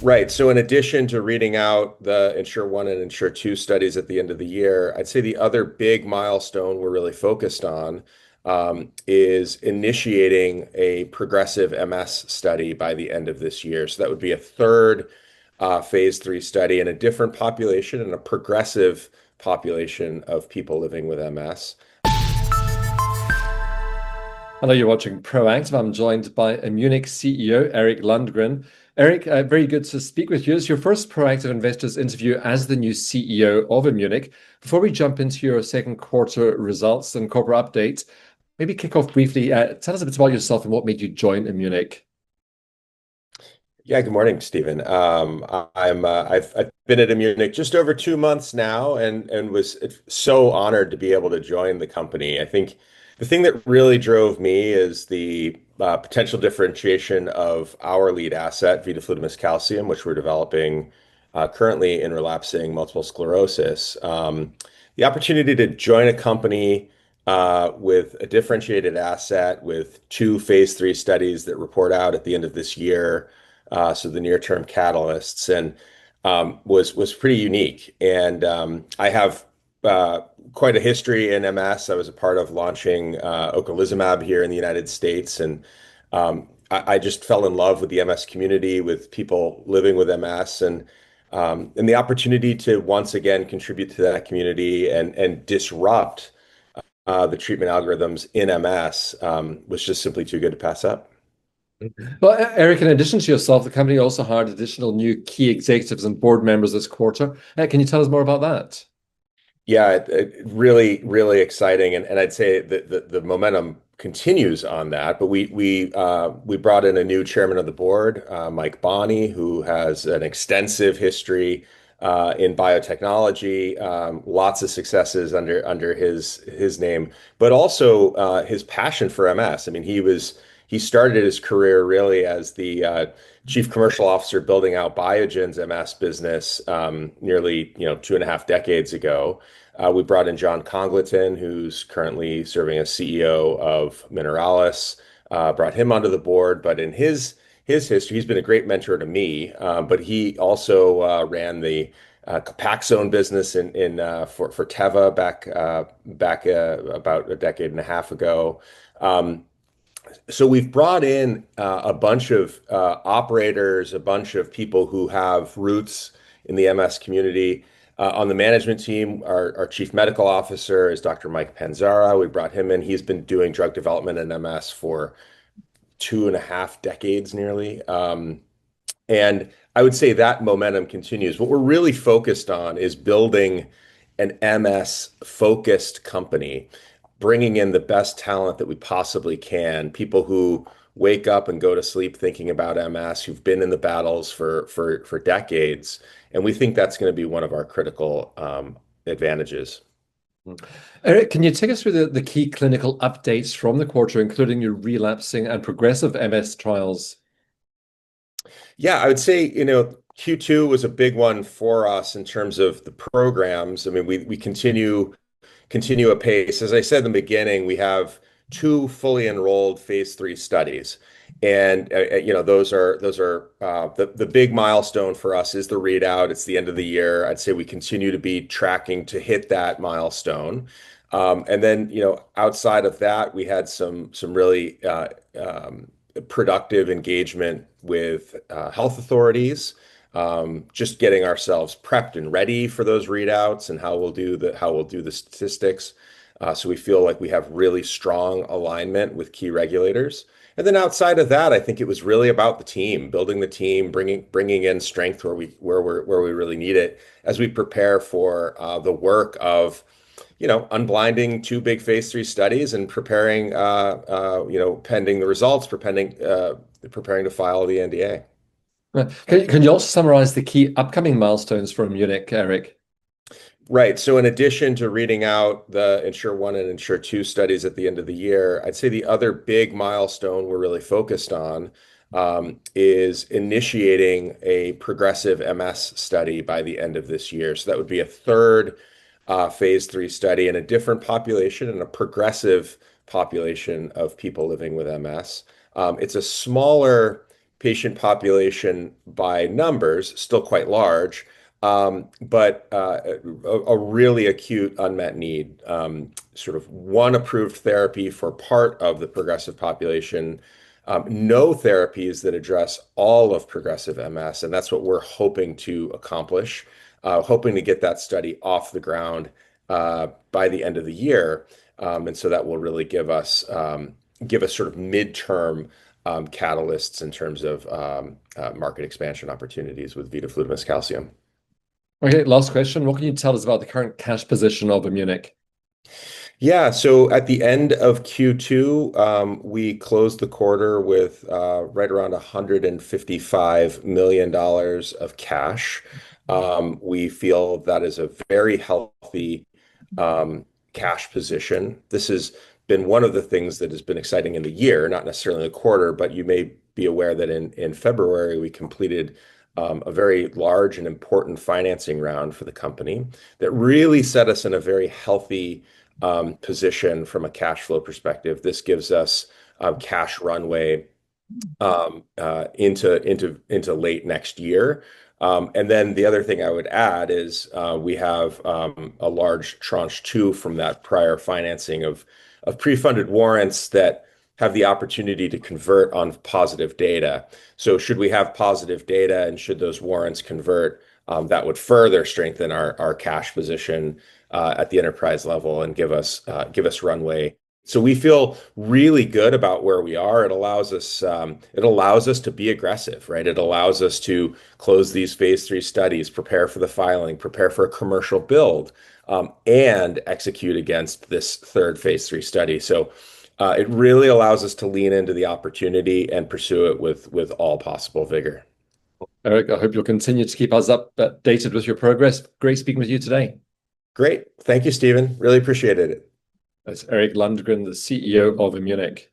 Right. So in addition to reading out the Ensure 1 and Ensure 2 studies at the end of the year, I'd say the other big milestone we're really focused on is initiating a progressive MS study by the end of this year. So that would be a third phase 3 study in a different population and a progressive population of people living with MS. Hello, you're watching Proactive. I'm joined by Immunic CEO Erik Lundgren. Erik, very good to speak with you. It's your first Proactive Investors interview as the new CEO of Immunic. Before we jump into your second quarter results and corporate update, maybe kick off briefly. Tell us a bit about yourself and what made you join Immunic. Yeah, good morning, Stephen. I've been at Immunic just over 2 months now, and was so honored to be able to join the company. I think the thing that really drove me is the potential differentiation of our lead asset, Vidofludimus calcium, which we're developing currently in relapsing multiple sclerosis. The opportunity to join a company with a differentiated asset with two phase 3 studies that report out at the end of this year, so the near-term catalysts, and was pretty unique. And I have quite a history in MS. I was a part of launching ocrelizumab here in the United States, and I just fell in love with the MS community, with people living with MS, and the opportunity to once again contribute to that community and disrupt the treatment algorithms in MS was just simply too good to pass up. Well, Erik, in addition to yourself, the company also hired additional new key executives and board members this quarter. Can you tell us more about that? Yeah, really, really exciting, and I'd say that the momentum continues on that. But we brought in a new chairman of the board, Mike Bonney, who has an extensive history in biotechnology, lots of successes under his name, but also his passion for MS. I mean, he started his career really as the chief commercial officer building out Biogen's MS business nearly 2.5 decades ago. We brought in Jon Congleton, who's currently serving as CEO of Mineralys, brought him onto the board. But in his history, he's been a great mentor to me. But he also ran the Copaxone business for Teva back about a decade and a half ago. So we've brought in a bunch of operators, a bunch of people who have roots in the MS community. On the management team, our chief medical officer is Dr. Mike Panzara. We brought him in. He's been doing drug development in MS for 2.5 decades nearly. And I would say that momentum continues. What we're really focused on is building an MS-focused company, bringing in the best talent that we possibly can, people who wake up and go to sleep thinking about MS, who've been in the battles for decades. And we think that's going to be one of our critical advantages. Erik, can you take us through the key clinical updates from the quarter, including your relapsing and progressive MS trials? Yeah, I would say, Q2 was a big one for us in terms of the programs. I mean, we continue apace. As I said in the beginning, we have two fully enrolled phase 3 studies. And those are the big milestone for us is the readout. It's the end of the year. I'd say we continue to be tracking to hit that milestone. And then, outside of that, we had some really productive engagement with health authorities, just getting ourselves prepped and ready for those readouts and how we'll do the statistics. So we feel like we have really strong alignment with key regulators. And then outside of that, I think it was really about the team, building the team, bringing in strength where we really need it as we prepare for the work of unblinding two big phase 3 studies and preparing, pending the results, preparing to file the NDA. Can you also summarize the key upcoming milestones for Immunic, Erik? Right. So in addition to reading out the Ensure 1 and Ensure 2 studies at the end of the year, I'd say the other big milestone we're really focused on is initiating a progressive MS study by the end of this year. So that would be a third phase 3 study in a different population and a progressive population of people living with MS. It's a smaller patient population by numbers, still quite large, but a really acute unmet need. Sort of one approved therapy for part of the progressive population, no therapies that address all of progressive MS, and that's what we're hoping to accomplish, hoping to get that study off the ground by the end of the year. And so that will really give us sort of midterm catalysts in terms of market expansion opportunities with Vidofludimus calcium. Okay, last question. What can you tell us about the current cash position of Immunic? Yeah, so at the end of Q2, we closed the quarter with right around $155 million of cash. We feel that is a very healthy cash position. This has been one of the things that has been exciting in the year, not necessarily in the quarter, but you may be aware that in February, we completed a very large and important financing round for the company that really set us in a very healthy position from a cash flow perspective. This gives us cash runway into late next year. And then the other thing I would add is we have a large tranche two from that prior financing of pre-funded warrants that have the opportunity to convert on positive data. So should we have positive data and should those warrants convert, that would further strengthen our cash position at the enterprise level and give us runway. So we feel really good about where we are. It allows us to be aggressive, right? It allows us to close these phase 3 studies, prepare for the filing, prepare for a commercial build, and execute against this third phase 3 study. So it really allows us to lean into the opportunity and pursue it with all possible vigor. Erik, I hope you'll continue to keep us updated with your progress. Great speaking with you today. Great. Thank you, Stephen. Really appreciated it. That's Erik Lundgren, the CEO of Immunic.